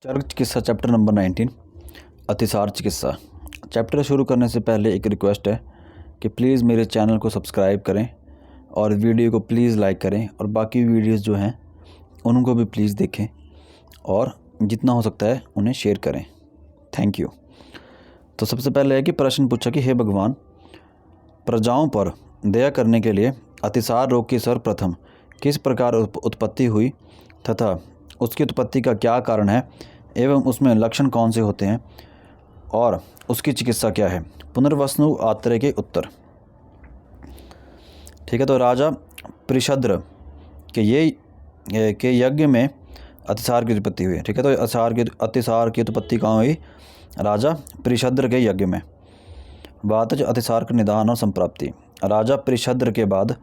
चरक चिकित्सा chapter number 19 अतिसार चिकित्सा। चैप्टर शुरू करने से पहले एक रिक्वेस्ट है कि प्लीज़ मेरे चैनल को सब्सक्राइब करें और वीडियो को प्लीज़ लाइक करें और बाकी वीडियोस जो हैं उनको भी प्लीज़ देखें और जितना हो सकता है उन्हें शेयर करें। Thank you. तो सबसे पहले है कि प्रश्न पूछा कि हे भगवान, प्रजाओं पर दया करने के लिए अतिसार रोग की सर्वप्रथम किस प्रकार उत्पत्ति हुई तथा उसकी उत्पत्ति का क्या कारण है एवं उसमें लक्षण कौन से होते हैं और उसकी चिकित्सा क्या है। पुनर्वसु आत्रेय के उत्तर। ठीक है, तो राजा प्रिशद्र के यज्ञ में अतिसार की उत्पत्ति हुई। ठीक है, तो अतिसार की उत्पत्ति कहाँ हुई? राजा प्रिशद्र के यज्ञ में। वातज अतिसार का निदान और संप्राप्ति। राजा प्रिशद्र के बाद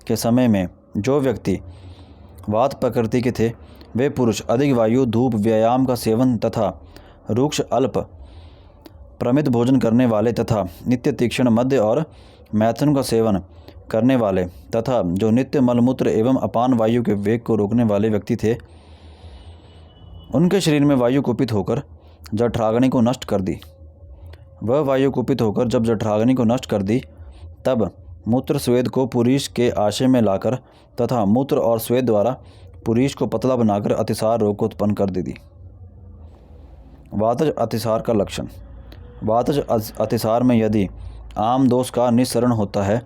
के समय में जो व्यक्ति वात प्रकृति के थे वे पुरुष अधिक वायु, धूप, व्यायाम का सेवन तथा रुक्ष अल्प प्रमित भोजन करने वाले तथा नित्य तीक्ष्ण मध्य और मैथुन का सेवन करने वाले तथा जो नित्य मलमूत्र एवं अपान वायु के वेग को रोकने वाले व्यक्ति थे, उनके शरीर में वायु कुपित होकर जठराग्नि को नष्ट कर दी। वह वायु कुपित होकर जब जठराग्नि को नष्ट कर दी तब मूत्र स्वेद को पुरीश के आशय में लाकर तथा मूत्र और स्वेद द्वारा पुरीश को पतला बनाकर अतिसार रोग को उत्पन्न कर दी। वातज अतिसार का लक्षण। वातज अतिसार में यदि आम दोष का निस्सरण होता है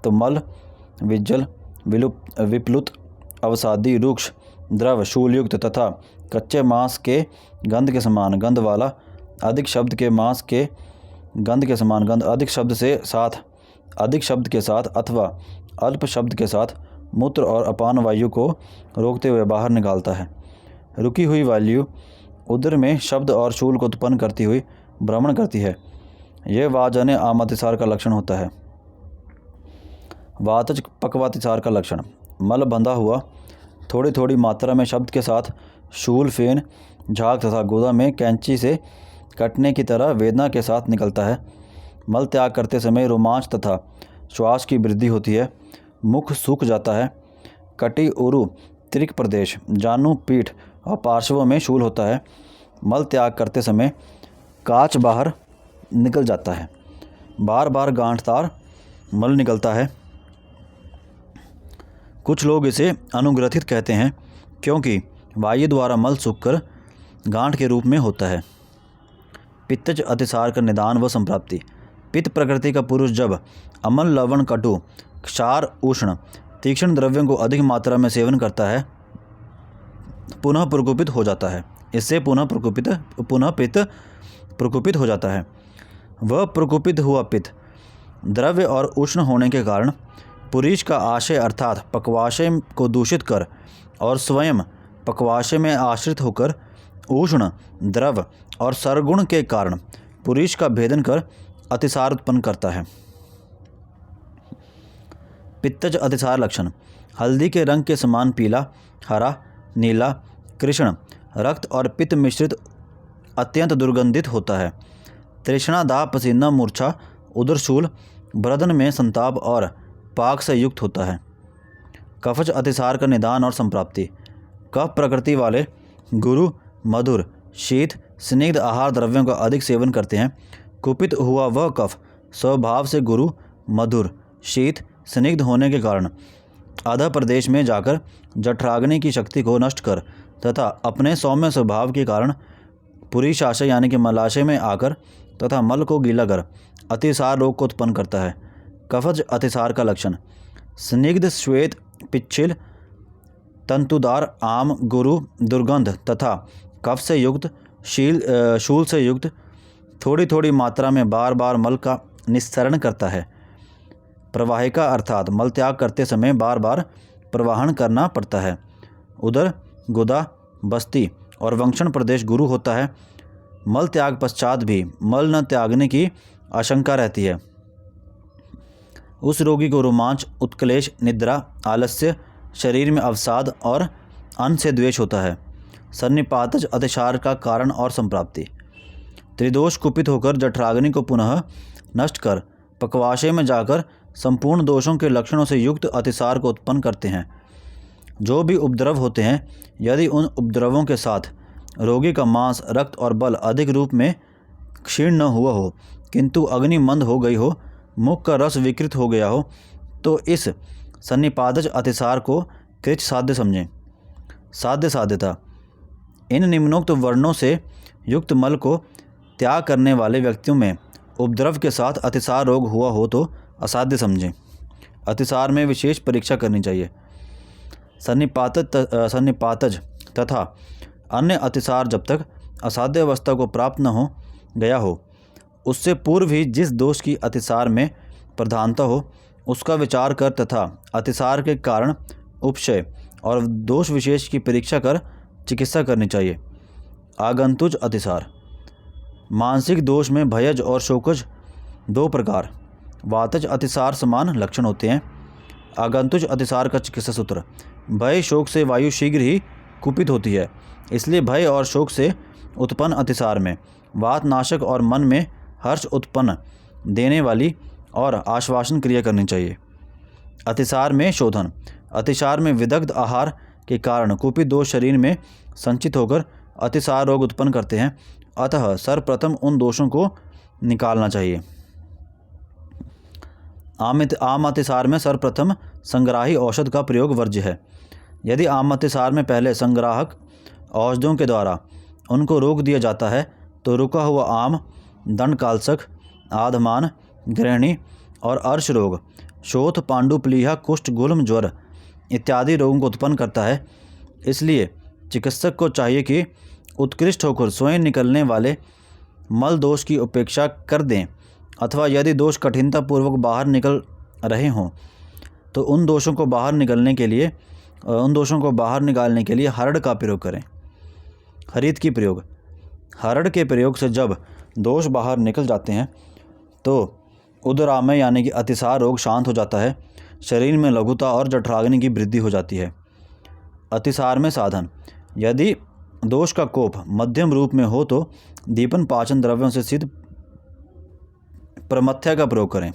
तो मल, विज्जल, विप्लुत, अवसादी, रुक्ष, द्रव, शूलयुक्त तथा कच्चे मांस के गंध के समान गंध वाला, अधिक शब्द के मांस के गंध के समान गंध, अधिक शब्द के साथ अथवा अल्प शब्द के साथ मूत्र और अपान वायु को रोकते हुए बाहर निकालता है। रुकी हुई वायु उदर में शब्द और शूल को उत्पन्न करती हुई भ्रमण करती है। यह वाजन्य आम अतिसार का लक्षण होता है। वातज पक्वातिसार का लक्षण। मल बंधा हुआ थोड़ी थोड़ी मात्रा में शब्द के साथ शूल, फेन, झाग तथा गुदा में कैंची से कटने की तरह वेदना के साथ निकलता है। मल त्याग करते समय रोमांच तथा श्वास की वृद्धि होती है। मुख सूख जाता है। कटी, उरु, त्रिक प्रदेश, जानु, पीठ और पार्श्वों में शूल होता है। मल त्याग करते समय काच बाहर निकल जाता है। बार बार गांठदार मल निकलता है। कुछ लोग इसे अनुग्रथित कहते हैं क्योंकि वायु द्वारा मल सूखकर गांठ के रूप में होता है। पित्तज अतिसार का निदान व संप्राप्ति। पित्त प्रकृति का पुरुष जब अम्ल, लवण, कटु, क्षार, उष्ण, तीक्ष्ण द्रव्यों को अधिक मात्रा में सेवन करता है पुनः प्रकोपित हो जाता है। इससे पुनः पित्त प्रकोपित हो जाता है। वह प्रकोपित हुआ पित्त द्रव्य और उष्ण होने के कारण पुरीश का आशय अर्थात पक्वाशय को दूषित कर और स्वयं पक्वाशय में आश्रित होकर उष्ण, द्रव और सरगुण के कारण पुरीश का भेदन कर अतिसार उत्पन्न करता है। पित्तज अतिसार लक्षण। हल्दी के रंग के समान पीला, हरा, नीला, कृष्ण, रक्त और पित्त मिश्रित अत्यंत दुर्गंधित होता है। तृष्णा, दाह, पसीना, मूर्छा, उदरशूल, बदन में संताप और पाक से युक्त होता है। कफज अतिसार का निदान और संप्राप्ति। कफ प्रकृति वाले गुरु मधुर, शीत, स्निग्ध आहार द्रव्यों का अधिक सेवन करते हैं। कुपित हुआ वह कफ स्वभाव से गुरु, मधुर, शीत, स्निग्ध होने के कारण अधः प्रदेश में जाकर जठराग्नि की शक्ति को नष्ट कर तथा अपने सौम्य स्वभाव के कारण पुरीशाशय यानी कि मलाशय में आकर तथा मल को गीला कर अतिसार रोग को उत्पन्न करता है। कफज अतिसार का लक्षण। स्निग्ध, श्वेत, पिच्छिल, तंतुदार, आम, गुरु, दुर्गंध तथा कफ से युक्त, शूल से युक्त, थोड़ी थोड़ी मात्रा में बार बार मल का निस्सरण करता है। प्रवाहिका अर्थात मल त्याग करते समय बार बार प्रवाहन करना पड़ता है। उदर, गुदा, बस्ती और वंक्षण प्रदेश गुरु होता है। मल त्याग पश्चात भी मल न त्यागने की आशंका रहती है। उस रोगी को रोमांच, उत्क्लेश, निद्रा, आलस्य, शरीर में अवसाद और अन्न से द्वेष होता है। सन्निपातज अतिसार का कारण और संप्राप्ति। त्रिदोष कुपित होकर जठराग्नि को पुनः नष्ट कर पक्वाशय में जाकर संपूर्ण दोषों के लक्षणों से युक्त अतिसार को उत्पन्न करते हैं। जो भी उपद्रव होते हैं, यदि उन उपद्रवों के साथ रोगी का मांस, रक्त और बल अधिक रूप में क्षीण न हुआ हो, किंतु अग्नि मंद हो गई हो, मुख का रस विकृत हो गया हो, तो इस सन्निपातज अतिसार को कृच साध्य समझें। साध्य साध्यता: इन निम्नोक्त वर्णों से युक्त मल को त्याग करने वाले व्यक्तियों में उपद्रव के साथ अतिसार रोग हुआ हो तो असाध्य समझें। अतिसार में विशेष परीक्षा करनी चाहिए। सन्निपातज तथा अन्य अतिसार जब तक असाध्य अवस्था को प्राप्त न हो गया हो, उससे पूर्व ही जिस दोष की अतिसार में प्रधानता हो उसका विचार कर तथा अतिसार के कारण, उपशय और दोष विशेष की परीक्षा कर चिकित्सा करनी चाहिए। आगंतुज अतिसार: मानसिक दोष में भयज और शोकज दो प्रकार, वातज अतिसार समान लक्षण होते हैं। आगंतुज अतिसार का चिकित्सा सूत्र: भय शोक से वायु शीघ्र ही कुपित होती है, इसलिए भय और शोक से उत्पन्न अतिसार में वात नाशक और मन में हर्ष उत्पन्न देने वाली और आश्वासन क्रिया करनी चाहिए। अतिसार में शोधन: अतिसार में विदग्ध आहार के कारण कुपित दोष शरीर में संचित होकर अतिसार रोग उत्पन्न करते हैं, अतः सर्वप्रथम उन दोषों को निकालना चाहिए। आम अतिसार में सर्वप्रथम संग्राही औषध का प्रयोग वर्ज्य है। यदि आम अतिसार में पहले संग्राहक औषधों के द्वारा उनको रोक दिया जाता है तो रुका हुआ आम दंडकालसक, आधमान, गृहिणी और अर्श रोग, शोथ, पांडुप्लीहा, कुष्ठ, गुल्म, ज्वर इत्यादि रोगों को उत्पन्न करता है। इसलिए चिकित्सक को चाहिए कि उत्कृष्ट होकर स्वयं निकलने वाले मल दोष की उपेक्षा कर दें, अथवा यदि दोष कठिनतापूर्वक बाहर निकल रहे हों तो उन दोषों को बाहर निकालने के लिए हरड़ का प्रयोग करें। हरित की प्रयोग: हरड़ के प्रयोग से जब दोष बाहर निकल जाते हैं तो उदरामय यानी कि अतिसार रोग शांत हो जाता है, शरीर में लघुता और जठराग्नि की वृद्धि हो जाती है। अतिसार में साधन: यदि दोष का कोप मध्यम रूप में हो तो दीपन पाचन द्रव्यों से सिद्ध प्रमथ्या का प्रयोग करें।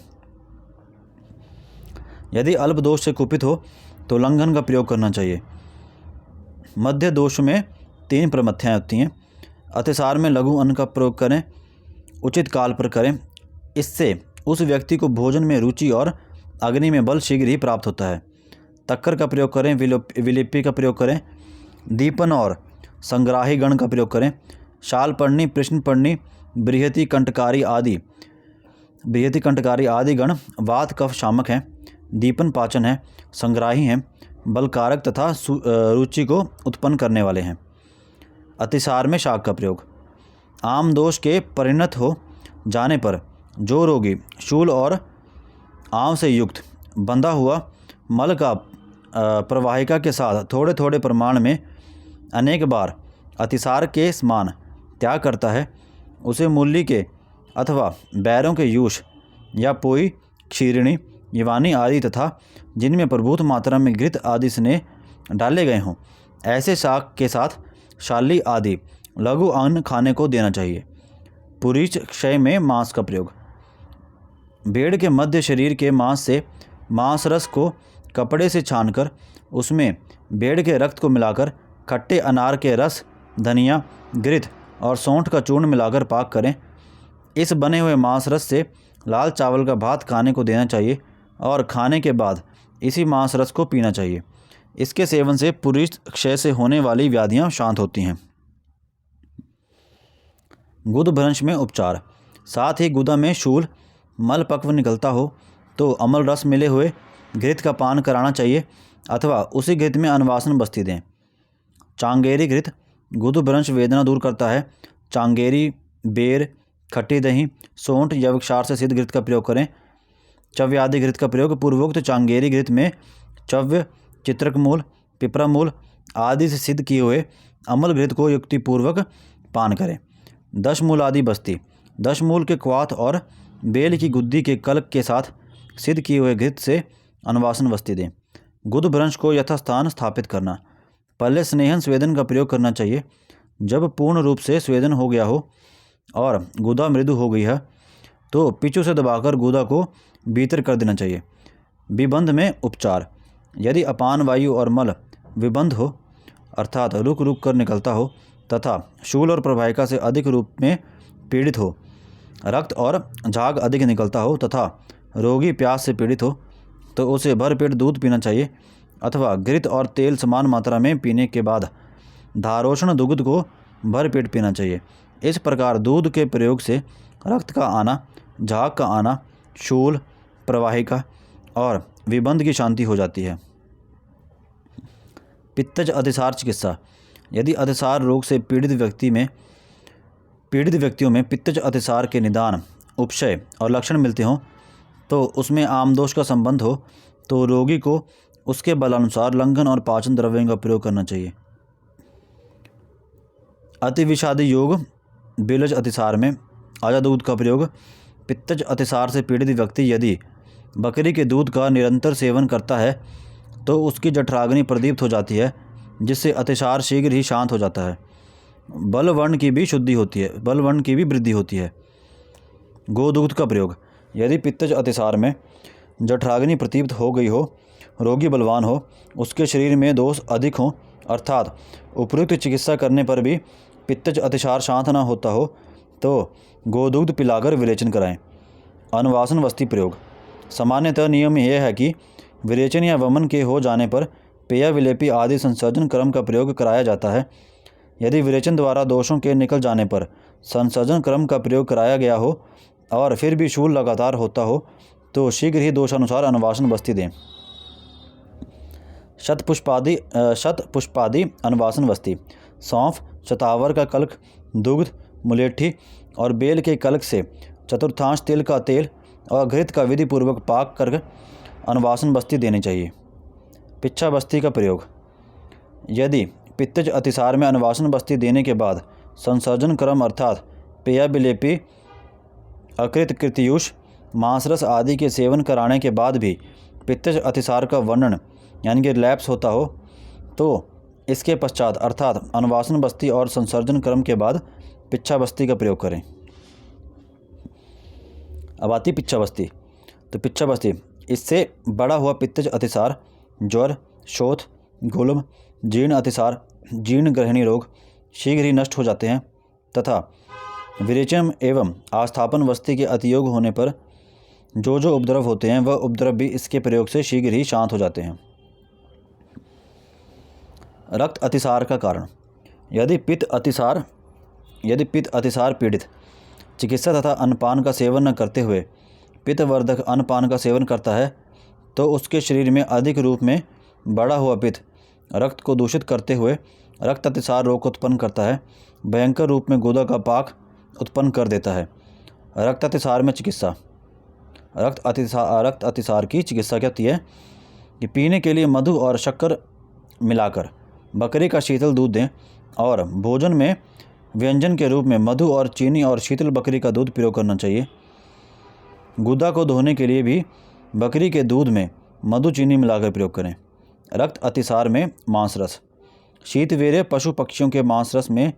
यदि अल्प दोष से कुपित हो तो लंघन का प्रयोग करना चाहिए। मध्य दोष में 3 प्रमथ्याएँ होती हैं। अतिसार में लघु अन्न का प्रयोग करें, उचित काल पर करें, इससे उस व्यक्ति को भोजन में रुचि और अग्नि में बल शीघ्र ही प्राप्त होता है। तक्कर का प्रयोग करें, विलिपि का प्रयोग करें, दीपन और संग्राही गण का प्रयोग करें। शाल पढ़नी, प्रश्न पढ़नी, बृहति कंटकारी आदि गण वात कफ शामक हैं, दीपन पाचन है, संग्राही हैं, बलकारक तथा रुचि को उत्पन्न करने वाले हैं। अतिसार में शाक का प्रयोग: आम दोष के परिणत हो जाने पर जो रोगी शूल और आम से युक्त बंधा हुआ मल का प्रवाहिका के साथ थोड़े थोड़े प्रमाण में अनेक बार अतिसार के समान त्याग करता है, उसे मूली के अथवा बैरों के यूष या पोई, क्षीरिणी, यवानी आदि तथा जिनमें प्रभुत मात्रा में घृत आदि स्नेह डाले गए हों ऐसे शाक के साथ शाली आदि लघु अन्न खाने को देना चाहिए। पुरीच क्षय में मांस का प्रयोग: भेड़ के मध्य शरीर के मांस से मांस रस को कपड़े से छानकर उसमें भेड़ के रक्त को मिलाकर खट्टे अनार के रस, धनिया, घृत और सौंठ का चूर्ण मिलाकर पाक करें। इस बने हुए मांस रस से लाल चावल का भात खाने को देना चाहिए और खाने के बाद इसी मांस रस को पीना चाहिए। इसके सेवन से पुरीच क्षय से होने वाली व्याधियां शांत होती हैं। गुद भ्रंश में उपचार: साथ ही गुदा में शूल मल पक्व निकलता हो तो अमल रस मिले हुए घृत का पान कराना चाहिए अथवा उसी घृत में अनवासन बस्ती दें। चांगेरी घृत गुद भ्रंश वेदना दूर करता है। चांगेरी, बेर, खट्टी दही, सौंठ या वृक्षार से सिद्ध घृत का प्रयोग करें। चव्य आदि घृत का प्रयोग: पूर्वोक्त चांगेरी घृत में चव्य, चित्रक मूल, पिपरा मूल आदि से सिद्ध किए हुए अमल घृत को युक्तिपूर्वक पान करें। 10 मूल आदि बस्ती: 10 मूल के क्वाथ और बेल की गुद्दी के कल्क के साथ सिद्ध किए हुए घृत से अनवासन बस्ती दें। गुद भ्रंश को यथास्थान स्थापित करना: पहले स्नेहन स्वेदन का प्रयोग करना चाहिए। जब पूर्ण रूप से स्वेदन हो गया हो और गुदा मृदु हो गई है तो पिचू से दबाकर गुदा को भीतर कर देना चाहिए। विबंध में उपचार: यदि अपान वायु और मल विबंध हो अर्थात रुक रुक कर निकलता हो तथा शूल और प्रवाहिका से अधिक रूप में पीड़ित हो, रक्त और झाग अधिक निकलता हो तथा रोगी प्यास से पीड़ित हो तो उसे भरपेट दूध पीना चाहिए अथवा घृत और तेल समान मात्रा में पीने के बाद धारोष्ण दुग्ध को भरपेट पीना चाहिए। इस प्रकार दूध के प्रयोग से रक्त का आना, झाग का आना, शूल, प्रवाहिका और विबंध की शांति हो जाती है। पित्तज अतिसार चिकित्सा। यदि अतिसार रोग से पीड़ित व्यक्तियों में पित्तज अतिसार के निदान, उपशय और लक्षण मिलते हों तो उसमें आमदोष का संबंध हो तो रोगी को उसके बलानुसार लंघन और पाचन द्रव्यों का प्रयोग करना चाहिए। अतिविषादी योग बेलज अतिसार में आजा दूध का प्रयोग। पित्तज अतिसार से पीड़ित व्यक्ति यदि बकरी के दूध का निरंतर सेवन करता है तो उसकी जठराग्नि प्रदीप्त हो जाती है, जिससे अतिसार शीघ्र ही शांत हो जाता है। बलवर्ण की भी वृद्धि होती है। गोदूध का प्रयोग। यदि पित्तज अतिसार में जठराग्नि प्रदीप्त हो गई हो, रोगी बलवान हो, उसके शरीर में दोष अधिक हों अर्थात उपयुक्त चिकित्सा करने पर भी पित्तज अतिसार शांत न होता हो तो गोदूध पिलाकर विरेचन कराएं। अनुवासन वस्ती प्रयोग। सामान्यतः नियम यह है कि विरेचन या वमन के हो जाने पर पेय विलेपी आदि संसर्जन क्रम का प्रयोग कराया जाता है। यदि विरेचन द्वारा दोषों के निकल जाने पर संसर्जन क्रम का प्रयोग कराया गया हो और फिर भी शूल लगातार होता हो तो शीघ्र ही दोषानुसार अनुवासन बस्ती दें। शतपुष्पादि अनुवासन वस्ती। सौंफ, शतावर का कल्क, दुग्ध, मुलेठी और बेल के कल्क से चतुर्थांश तिल का तेल और घृत का विधि पूर्वक पाक कर अनुवासन बस्ती देनी चाहिए। पिच्छा बस्ती का प्रयोग। यदि पित्तज अतिसार में अनुवासन बस्ती देने के बाद संसर्जन क्रम अर्थात पेय विलेपी, अकृत कृत्युष, मांसरस आदि के सेवन कराने के बाद भी पित्तज अतिसार का वर्णन यानी कि रिलैप्स होता हो तो इसके पश्चात अर्थात अनुवासन बस्ती और संसर्जन क्रम के बाद पिच्छा बस्ती का प्रयोग करें। अब आती पिच्छा बस्ती। तो पिच्छा बस्ती, इससे बड़ा हुआ पित्तज अतिसार, ज्वर, शोथ, गुल्म, जीर्ण अतिसार, जीर्ण ग्रहणी रोग शीघ्र ही नष्ट हो जाते हैं तथा विरेचन एवं आस्थापन वस्ती के अतियोग होने पर जो उपद्रव होते हैं वह उपद्रव भी इसके प्रयोग से शीघ्र ही शांत हो जाते हैं। रक्त अतिसार का कारण। यदि पित्त अतिसार पीड़ित चिकित्सा तथा अन्नपान का सेवन न करते हुए पित्तवर्धक अन्नपान का सेवन करता है तो उसके शरीर में अधिक रूप में बड़ा हुआ पित्त रक्त को दूषित करते हुए रक्त अतिसार रोग उत्पन्न करता है, भयंकर रूप में गुदा का पाक उत्पन्न कर देता है। रक्त अतिसार में चिकित्सा। रक्त अतिसार की चिकित्सा क्या होती है कि पीने के लिए मधु और शक्कर मिलाकर बकरी का शीतल दूध दें और भोजन में व्यंजन के रूप में मधु और चीनी और शीतल बकरी का दूध प्रयोग करना चाहिए। गुदा को धोने के लिए भी बकरी के दूध में मधु चीनी मिलाकर प्रयोग करें। रक्त अतिसार में मांसरस। शीतवीर्य पशु पक्षियों के मांसरस में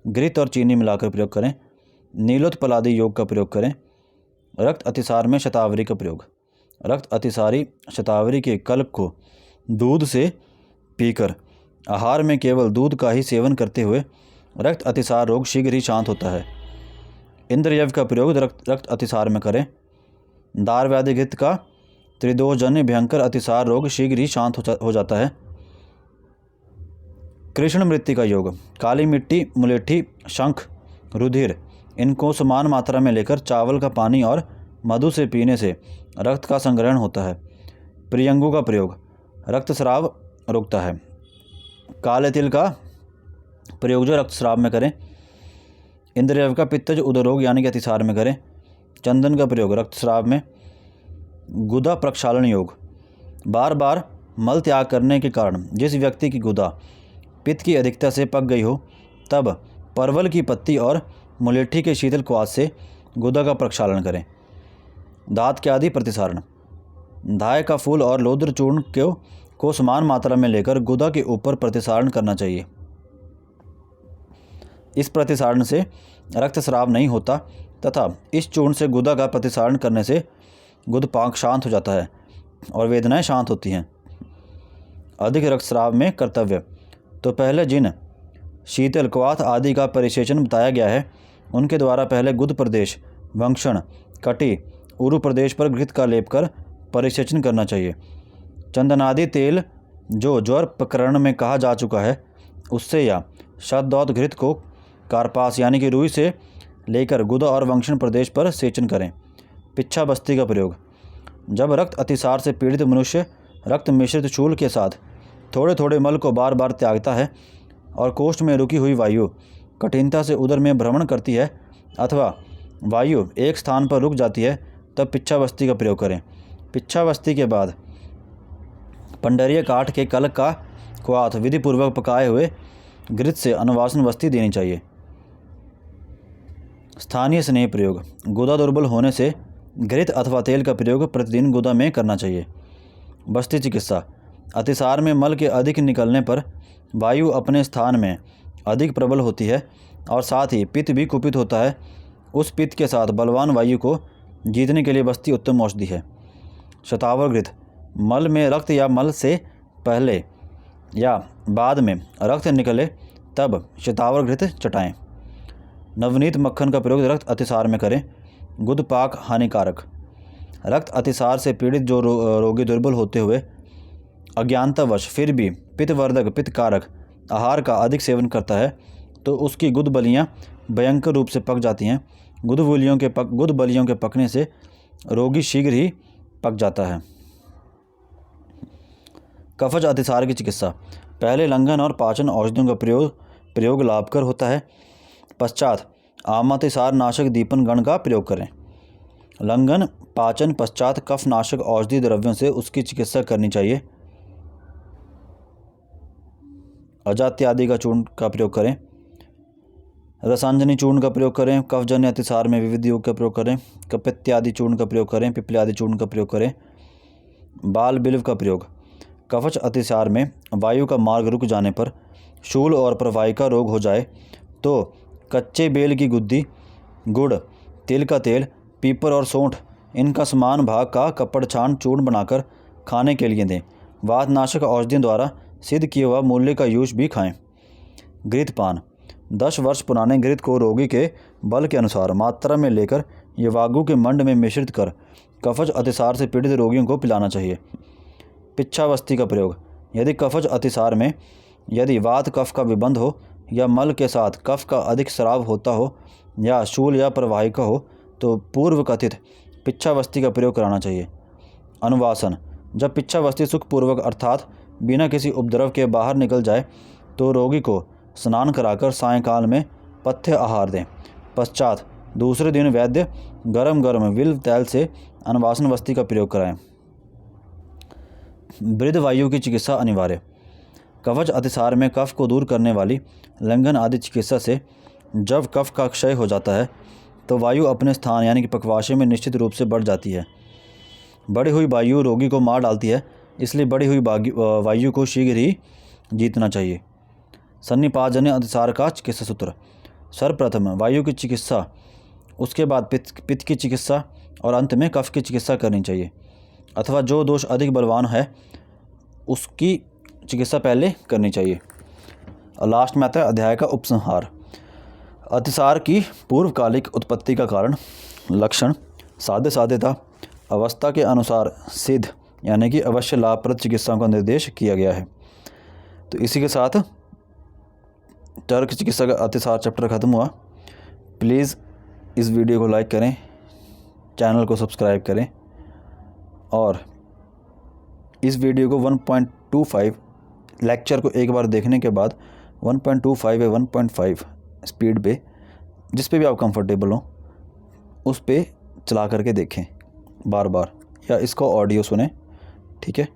घृत और चीनी मिलाकर प्रयोग करें। नीलोत्पलादि योग का प्रयोग करें। रक्त अतिसार में शतावरी का प्रयोग। रक्त अतिसारी शतावरी के कल्प को दूध से पीकर आहार में केवल दूध का ही सेवन करते हुए रक्त अतिसार रोग शीघ्र ही शांत होता है। इंद्रयव का प्रयोग रक्त अतिसार में करें। दार व्याधि घृत का त्रिदोषजन्य भयंकर अतिसार रोग शीघ्र ही शांत हो जाता है। कृष्ण मृत्यु का योग। काली मिट्टी, मुलेठी, शंख, रुधिर इनको समान मात्रा में लेकर चावल का पानी और मधु से पीने से रक्त का संग्रहण होता है। प्रियंगु का प्रयोग रक्तस्राव रोकता है। काले तिल का प्रयोग जो रक्तस्राव में करें। इंद्रयव का पित्तज उदरोग यानी कि अतिसार में करें। चंदन का प्रयोग रक्तस्राव में। गुदा प्रक्षालन योग। बार बार मल त्याग करने के कारण जिस व्यक्ति की गुदा पित्त की अधिकता से पक गई हो तब परवल की पत्ती और मुलेठी के शीतल क्वाथ से गुदा का प्रक्षालन करें। दांत के आदि प्रतिसारण। धाय का फूल और लोद्र चूर्ण को समान मात्रा में लेकर गुदा के ऊपर प्रतिसारण करना चाहिए। इस प्रतिसारण से रक्तस्राव नहीं होता तथा इस चूर्ण से गुदा का प्रतिसारण करने से गुदपाक शांत हो जाता है और वेदनाएं शांत होती हैं। अधिक रक्तस्राव में कर्तव्य। तो पहले जिन शीतल, क्वाथ आदि का परिसेचन बताया गया है, उनके द्वारा पहले गुद प्रदेश, वंक्षण, कटी, उरु प्रदेश पर घृत का लेप कर परिसेचन करना चाहिए। चंदनादि तेल जो ज्वर प्रकरण में कहा जा चुका है, उससे या शतदौत घृत को कार्पास यानी कि रुई से लेकर गुदा और वंक्षण प्रदेश पर सेचन करें। पिच्छा बस्ती का प्रयोग। जब रक्त अतिसार से पीड़ित मनुष्य रक्त मिश्रित चूल के साथ थोड़े थोड़े मल को बार बार त्यागता है और कोष्ठ में रुकी हुई वायु कठिनता से उदर में भ्रमण करती है अथवा वायु एक स्थान पर रुक जाती है, तब पिच्छावस्ती का प्रयोग करें। पिच्छावस्ती के बाद पंडरीय काठ के कल का क्वाथ विधिपूर्वक पकाए हुए घृत से अनुवासन वस्ती देनी चाहिए। स्थानीय स्नेह प्रयोग। गुदा दुर्बल होने से घृत अथवा तेल का प्रयोग प्रतिदिन गुदा में करना चाहिए। बस्ती चिकित्सा। अतिसार में मल के अधिक निकलने पर वायु अपने स्थान में अधिक प्रबल होती है और साथ ही पित्त भी कुपित होता है। उस पित्त के साथ बलवान वायु को जीतने के लिए बस्ती उत्तम औषधि है। शतावर घृत। मल में रक्त या मल से पहले या बाद में रक्त निकले तब शतावर घृत चटाएं। नवनीत मक्खन का प्रयोग रक्त अतिसार में करें। गुद पाक हानिकारक। रक्त अतिसार से पीड़ित जो रोगी दुर्बल होते हुए अज्ञानतावश फिर भी पित्तवर्धक पित्तकारक आहार का अधिक सेवन करता है तो उसकी गुद बलियाँ भयंकर रूप से पक जाती हैं। गुद बलियों के पकने से रोगी शीघ्र ही पक जाता है। कफज अतिसार की चिकित्सा। पहले लंघन और पाचन औषधियों का प्रयोग लाभकर होता है। पश्चात आमातिसार नाशक दीपन गण का प्रयोग करें। लंघन पाचन पश्चात कफ नाशक औषधि द्रव्यों से उसकी चिकित्सा करनी चाहिए। अजात्य आदि का चूर्ण का प्रयोग करें। रसांजनी चूर्ण का प्रयोग करें। कफजन्य अतिसार में विविध योग का प्रयोग करें। कपित्यादि चूर्ण का प्रयोग करें। पिप्पल्यादि चूर्ण का प्रयोग करें। बाल बिल्व का प्रयोग। कफज अतिसार में वायु का मार्ग रुक जाने पर शूल और प्रवाहिका रोग हो जाए तो कच्चे बेल की गुद्दी, गुड़, तिल का तेल, पीपर और सौंठ इनका समान भाग का कपड़ छान चूर्ण बनाकर खाने के लिए दें। वातनाशक औषधियों द्वारा सिद्ध किया हुआ मूल्य का यूज भी खाएं। घृतपान। 10 वर्ष पुराने घृत को रोगी के बल के अनुसार मात्रा में लेकर यवागु के मंड में मिश्रित कर कफज अतिसार से पीड़ित रोगियों को पिलाना चाहिए। पिच्छावस्ती का प्रयोग। यदि कफज अतिसार में यदि वात कफ का विबंध हो या मल के साथ कफ का अधिक स्राव होता हो या शूल या प्रवाहिका हो तो पूर्व कथित पिच्छावस्ती का प्रयोग कराना चाहिए। अनुवासन। जब पिच्छावस्ती सुखपूर्वक अर्थात बिना किसी उपद्रव के बाहर निकल जाए तो रोगी को स्नान कराकर सायंकाल में पथ्य आहार दें। पश्चात दूसरे दिन वैद्य गरम विल्व तैल से अनुवासन वस्ती का प्रयोग कराएं। वृद्ध वायु की चिकित्सा अनिवार्य। कफज अतिसार में कफ को दूर करने वाली लंघन आदि चिकित्सा से जब कफ का क्षय हो जाता है तो वायु अपने स्थान यानी कि पक्वाशय में निश्चित रूप से बढ़ जाती है। बढ़ी हुई वायु रोगी को मार डालती है, इसलिए बढ़ी हुई वायु को शीघ्र ही जीतना चाहिए। सन्निपातजन्य अतिसार का चिकित्सा सूत्र। सर्वप्रथम वायु की चिकित्सा, उसके बाद पित्त की चिकित्सा और अंत में कफ की चिकित्सा करनी चाहिए, अथवा जो दोष अधिक बलवान है उसकी चिकित्सा पहले करनी चाहिए। और लास्ट में आता है अध्याय का उपसंहार। अतिसार की पूर्वकालिक उत्पत्ति का कारण, लक्षण, साध्यता, अवस्था के अनुसार सिद्ध यानी कि अवश्य लाभप्रद चिकित्साओं का निर्देश किया गया है। तो इसी के साथ तर्क चिकित्सा का अतिसार चैप्टर ख़त्म हुआ। प्लीज़ इस वीडियो को लाइक करें, चैनल को सब्सक्राइब करें और इस वीडियो को 1.25 लेक्चर को एक बार देखने के बाद 1.25 या 1.5 स्पीड पे, जिस पे भी आप कंफर्टेबल हो उस पे चला करके देखें बार बार, या इसको ऑडियो सुने। ठीक है,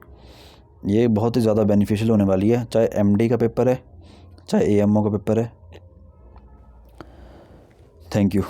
ये बहुत ही ज़्यादा बेनिफिशियल होने वाली है, चाहे एमडी का पेपर है चाहे एएमओ का पेपर है। Thank you.